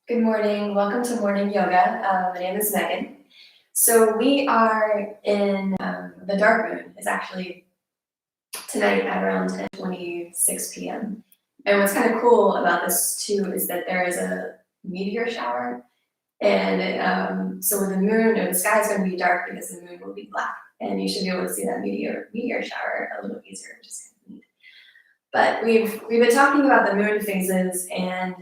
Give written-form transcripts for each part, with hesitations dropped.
Good morning. Welcome to morning yoga. My name is Megan. So we are in the dark moon is actually tonight at around 10:26 p.m. And what's kind of cool about this too is that there is a meteor shower, and so with the moon, or the sky is going to be dark because the moon will be black, and you should be able to see that meteor shower a little easier, which is kind of neat. But we've been talking about the moon phases, and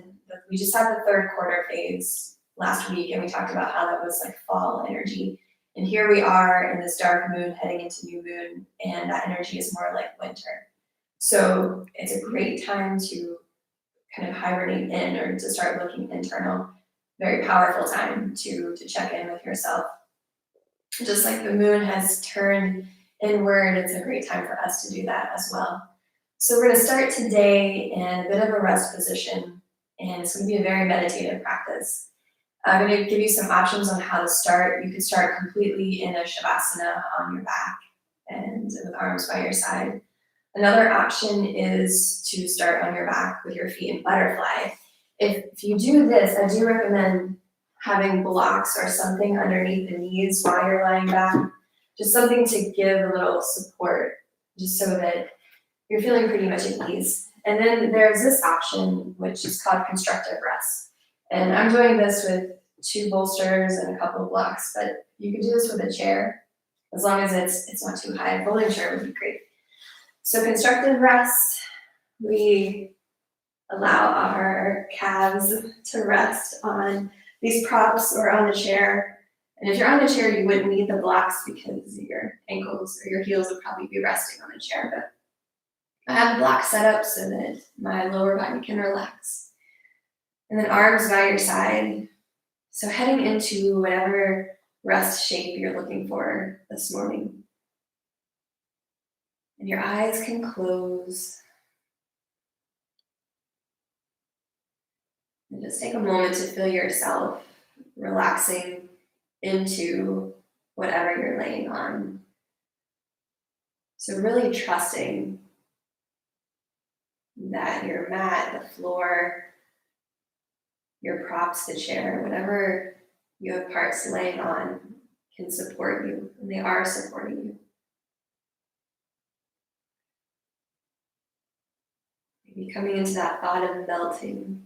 we just had the third quarter phase last week, and we talked about how that was like fall energy. And here we are in this dark moon heading into new moon, and that energy is more like winter. So it's a great time to kind of hibernate in or to start looking internal. Very powerful time to check in with yourself. Just like the moon has turned inward, it's a great time for us to do that as well. So we're going to start today in a bit of a rest position, and it's going to be a very meditative practice. I'm going to give you some options on how to start. You could start completely in a shavasana on your back and with arms by your side. Another option is to start on your back with your feet in butterfly. If you do this, I do recommend having blocks or something underneath the knees while you're lying back, just something to give a little support, just so that you're feeling pretty much at ease. And then there's this option, which is called constructive rest. And I'm doing this with 2 bolsters and a couple of blocks, but you can do this with a chair, as long as it's not too high. A folding chair would be great. So constructive rest, we allow our calves to rest on these props or on the chair. And if you're on the chair, you wouldn't need the blocks because your ankles or your heels would probably be resting on the chair. But I have the block set up so that my lower body can relax. And then arms by your side. So heading into whatever rest shape you're looking for this morning. And your eyes can close. And just take a moment to feel yourself relaxing into whatever you're laying on. So really trusting that your mat, the floor, your props, the chair, whatever you have parts laying on can support you, and they are supporting you. Maybe coming into that thought of melting.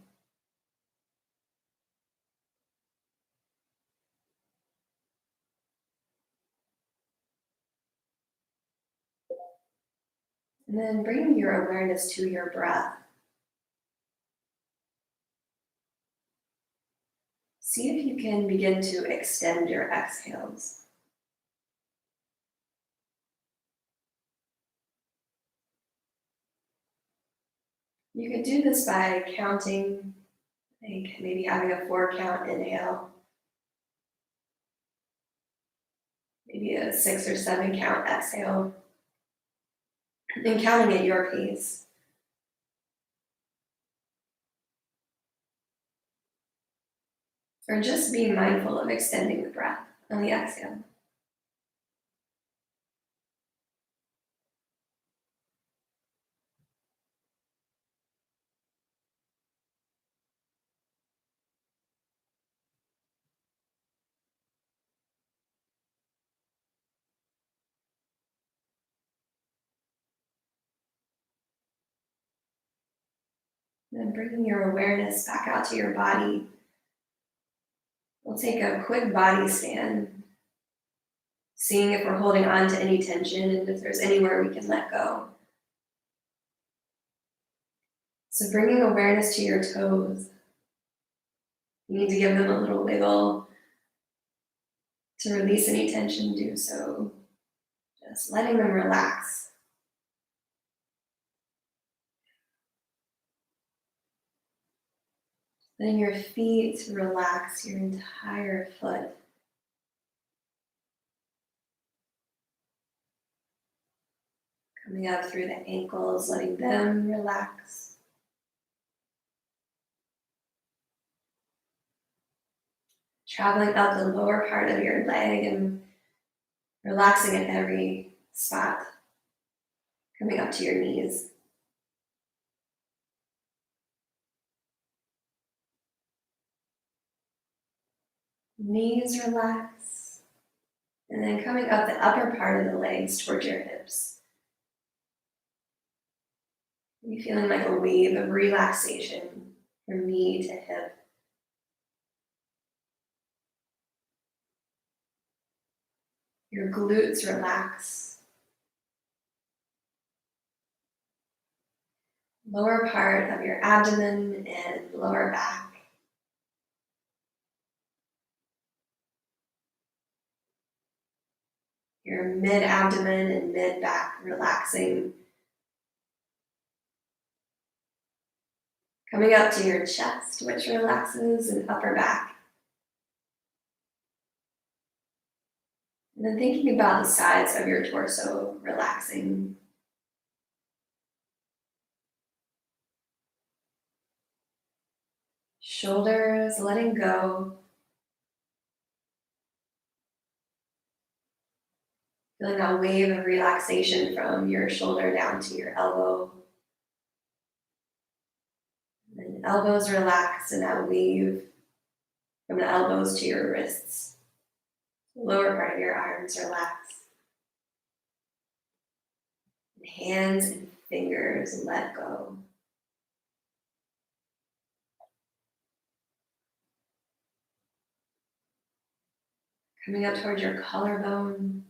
And then bringing your awareness to your breath. See if you can begin to extend your exhales. You could do this by counting, like maybe having a 4-count inhale, maybe a 6 or 7-count exhale, and counting at your pace. Or just being mindful of extending the breath on the exhale. Then bringing your awareness back out to your body. We'll take a quick body scan, seeing if we're holding on to any tension and if there's anywhere we can let go. So bringing awareness to your toes. You need to give them a little wiggle. To release any tension, do so. Just letting them relax. Letting your feet relax your entire foot. Coming up through the ankles, letting them relax. Traveling up the lower part of your leg and relaxing at every spot. Coming up to your knees. Knees relax. And then coming up the upper part of the legs towards your hips. You're feeling like a wave of relaxation from knee to hip. Your glutes relax. Lower part of your abdomen and lower back. Your mid-abdomen and mid-back relaxing. Coming up to your chest, which relaxes, and upper back. And then thinking about the sides of your torso relaxing. Shoulders letting go. Feeling that wave of relaxation from your shoulder down to your elbow. And elbows relax, and that wave from the elbows to your wrists. The lower part of your arms relax. And hands and fingers let go. Coming up towards your collarbone.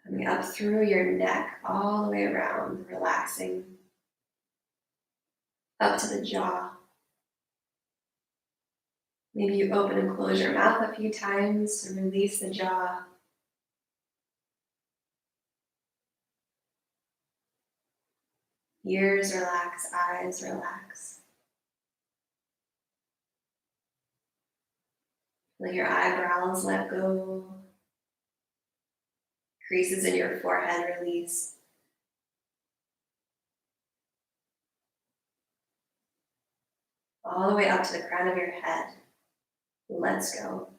Coming up through your neck, all the way around, relaxing. Up to the jaw. Maybe you open and close your mouth a few times to release the jaw. Ears relax, eyes relax. Let your eyebrows let go. Creases in your forehead release. All the way up to the crown of your head. Let's go.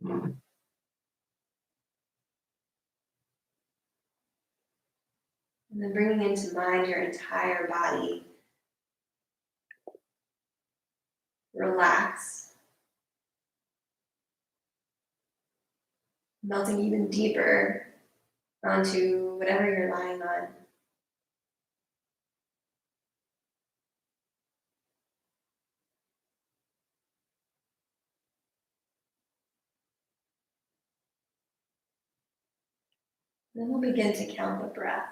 And then bringing into mind your entire body. Relax. Melting even deeper onto whatever you're lying on. Then we'll begin to count the breath.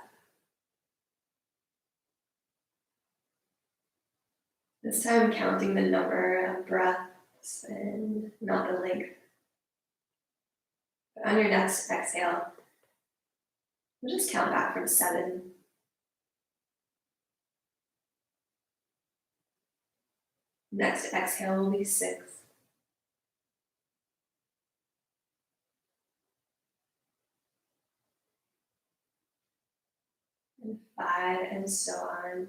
This time counting the number of breaths and not the length. But on your next exhale, we'll just count back from 7. Next exhale will be 6. And 5, and so on.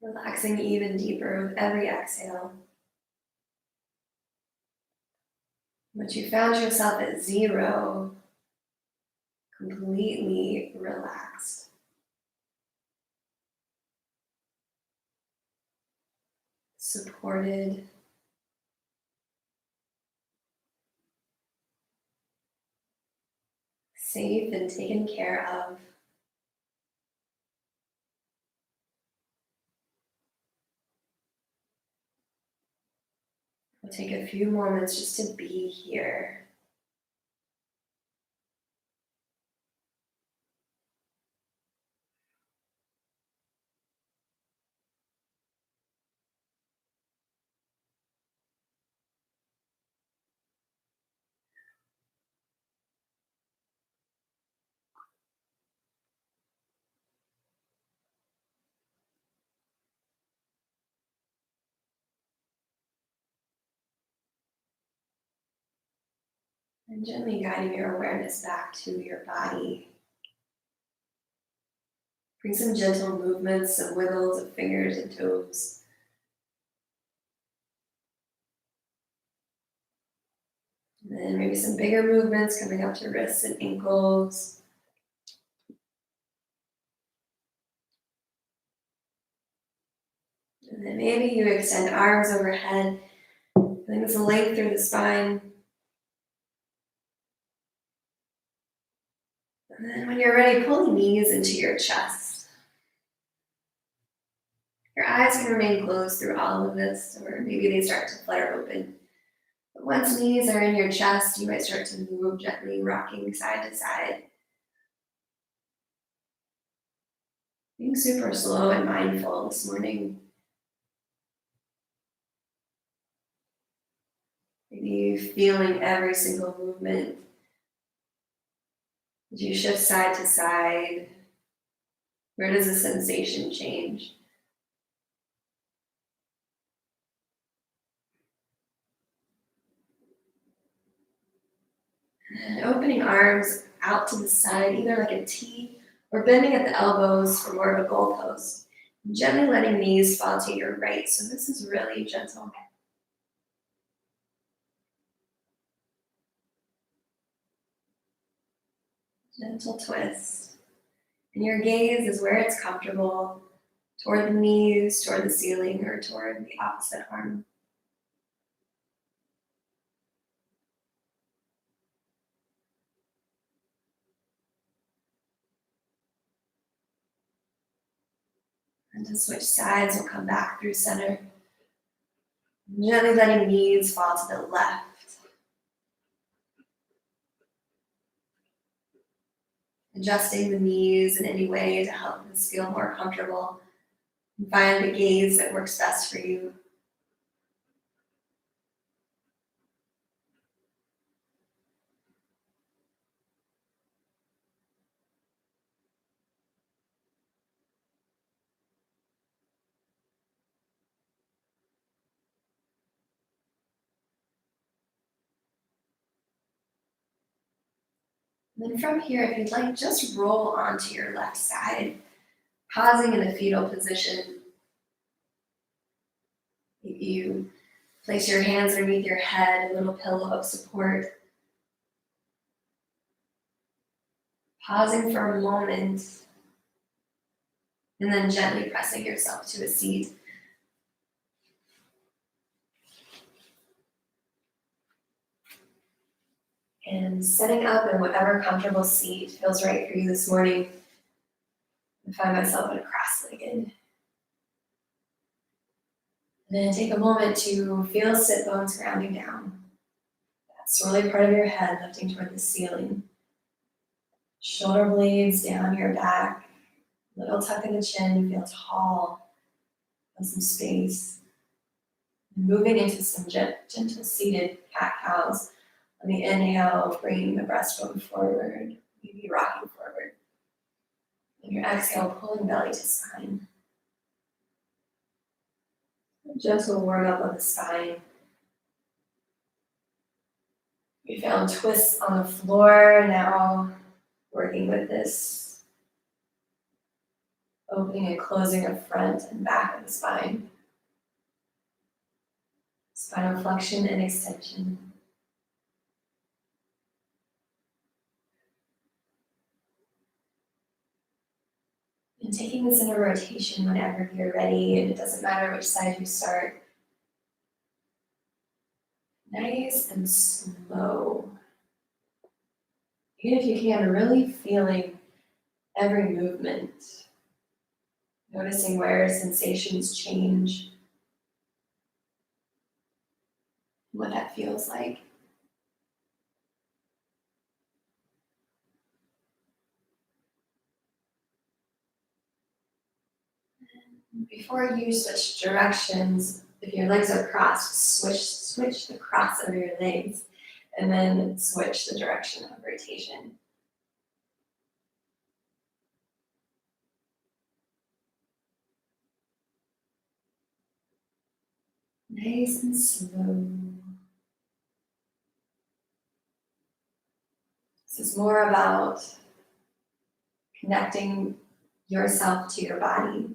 Relaxing even deeper with every exhale. Once you found yourself at 0, completely relaxed. Supported. Safe and taken care of. We'll take a few moments just to be here. And gently guiding your awareness back to your body. Bring some gentle movements, some wiggles of fingers and toes. And then maybe some bigger movements coming up to wrists and ankles. And then maybe you extend arms overhead, feeling some length through the spine. And then when you're ready, pull the knees into your chest. Your eyes can remain closed through all of this, or maybe they start to flutter open. But once knees are in your chest, you might start to move gently, rocking side to side. Being super slow and mindful this morning. Maybe feeling every single movement as you shift side to side. Where does the sensation change? And opening arms out to the side, either like a T or bending at the elbows for more of a goalpost. Gently letting knees fall to your right. So this is really gentle. Gentle twist. And your gaze is where it's comfortable, toward the knees, toward the ceiling, or toward the opposite arm. And to switch sides, we'll come back through center. Gently letting knees fall to the left. Adjusting the knees in any way to help this feel more comfortable. And find the gaze that works best for you. And then from here, if you'd like, just roll onto your left side, pausing in the fetal position. You place your hands underneath your head, a little pillow of support. Pausing for a moment, and then gently pressing yourself to a seat. And setting up in whatever comfortable seat feels right for you this morning. I find myself in a cross-legged. And then take a moment to feel sit bones grounding down. That swirly part of your head lifting toward the ceiling. Shoulder blades down your back. Little tuck in the chin, feel tall. Feel some space. Moving into some gentle seated cat-cows. On the inhale, bringing the breastbone forward, maybe rocking forward. And your exhale, pulling belly to spine. A gentle warm up of the spine. We found twists on the floor, now working with this opening and closing of front and back of the spine. Spinal flexion and extension. And taking this in a rotation whenever you're ready, and it doesn't matter which side you start. Nice and slow. Even if you can, really feeling every movement. Noticing where sensations change. What that feels like. Before you switch directions, if your legs are crossed, switch the cross of your legs, and then switch the direction of rotation. Nice and slow. This is more about connecting yourself to your body.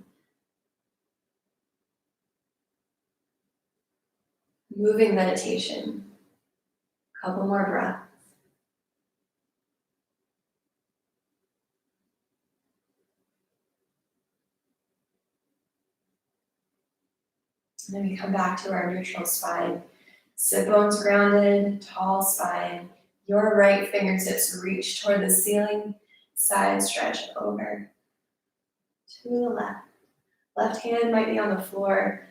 Moving meditation. A couple more breaths. And then we come back to our neutral spine. Sit bones grounded, tall spine. Your right fingertips reach toward the ceiling. Side stretch over to the left. Left hand might be on the floor.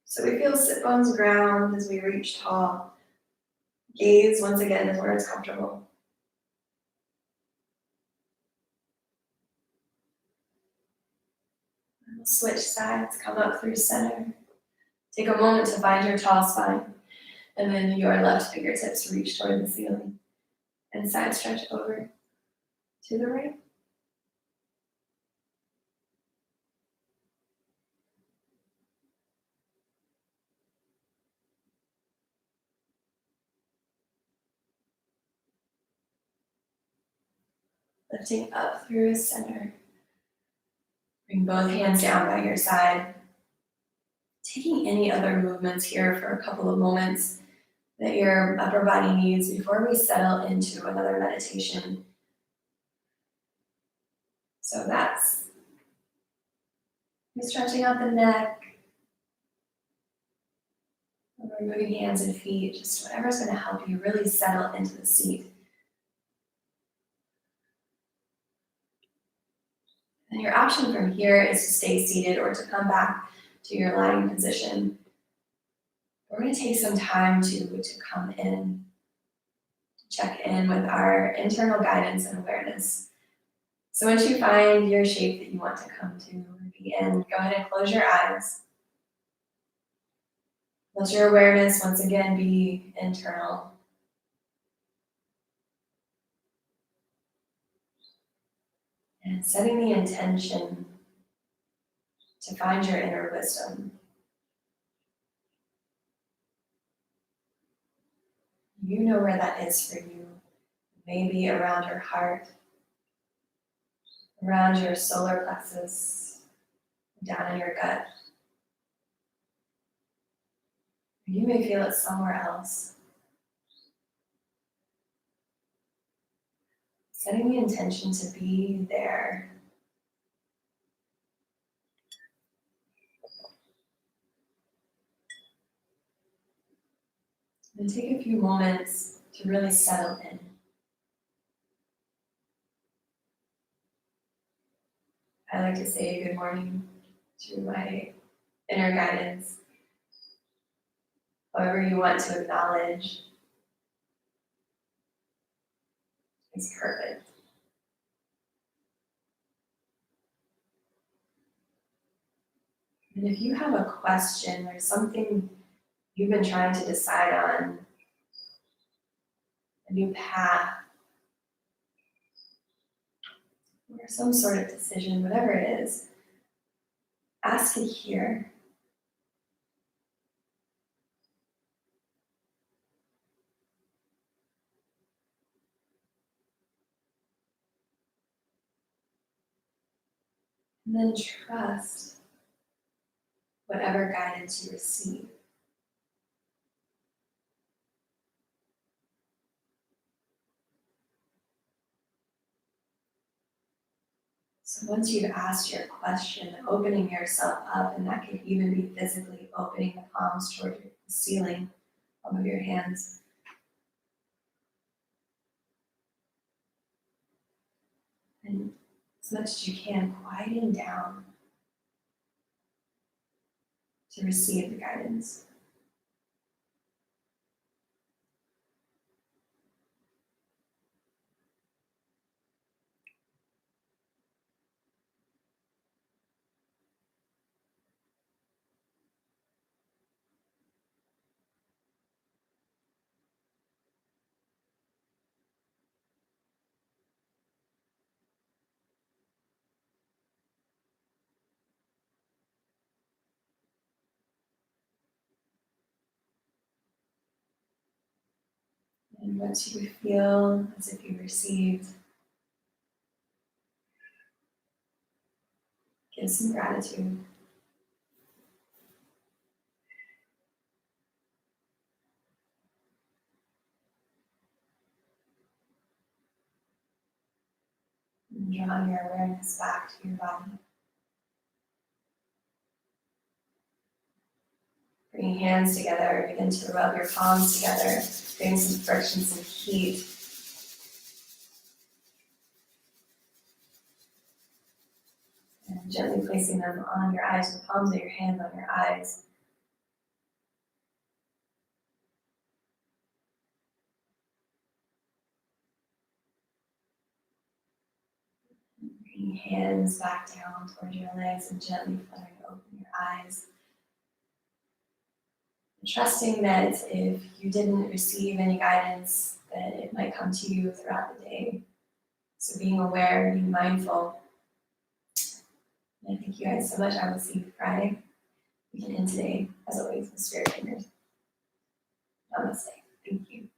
So we feel sit bones ground as we reach tall. Gaze once again is where it's comfortable. And we'll switch sides, come up through center. Take a moment to find your tall spine. And then your left fingertips reach toward the ceiling. And side stretch over to the right. Lifting up through center. Bring both hands down by your side. Taking any other movements here for a couple of moments that your upper body needs before we settle into another meditation. So that's stretching out the neck, moving hands and feet, just whatever's going to help you really settle into the seat. And your option from here is to stay seated or to come back to your lying position. We're going to take some time to come in, check in with our internal guidance and awareness. So once you find your shape that you want to come to or be in, go ahead and close your eyes. Let your awareness once again be internal. And setting the intention to find your inner wisdom. You know where that is for you. Maybe around your heart, around your solar plexus, down in your gut. You may feel it somewhere else. Setting the intention to be there. And take a few moments to really settle in. I like to say good morning to my inner guidance. However you want to acknowledge is perfect. And if you have a question or something you've been trying to decide on, a new path, or some sort of decision, whatever it is, ask it here. And then trust whatever guidance you receive. So once you've asked your question, opening yourself up, and that could even be physically opening the palms toward the ceiling, palm of your hands. And as much as you can, quieting down to receive the guidance. And once you feel as if you received with some gratitude. And drawing your awareness back to your body. Bringing hands together, begin to rub your palms together, creating some friction, some heat. And gently placing them on your eyes, the palms of your hands on your eyes. Bringing hands back down towards your legs and gently fluttering open your eyes. And trusting that if you didn't receive any guidance, that it might come to you throughout the day. So being aware, being mindful. And thank you guys so much. I will see you Friday. We can end today, as always, with spirit fingers. Namaste. Thank you.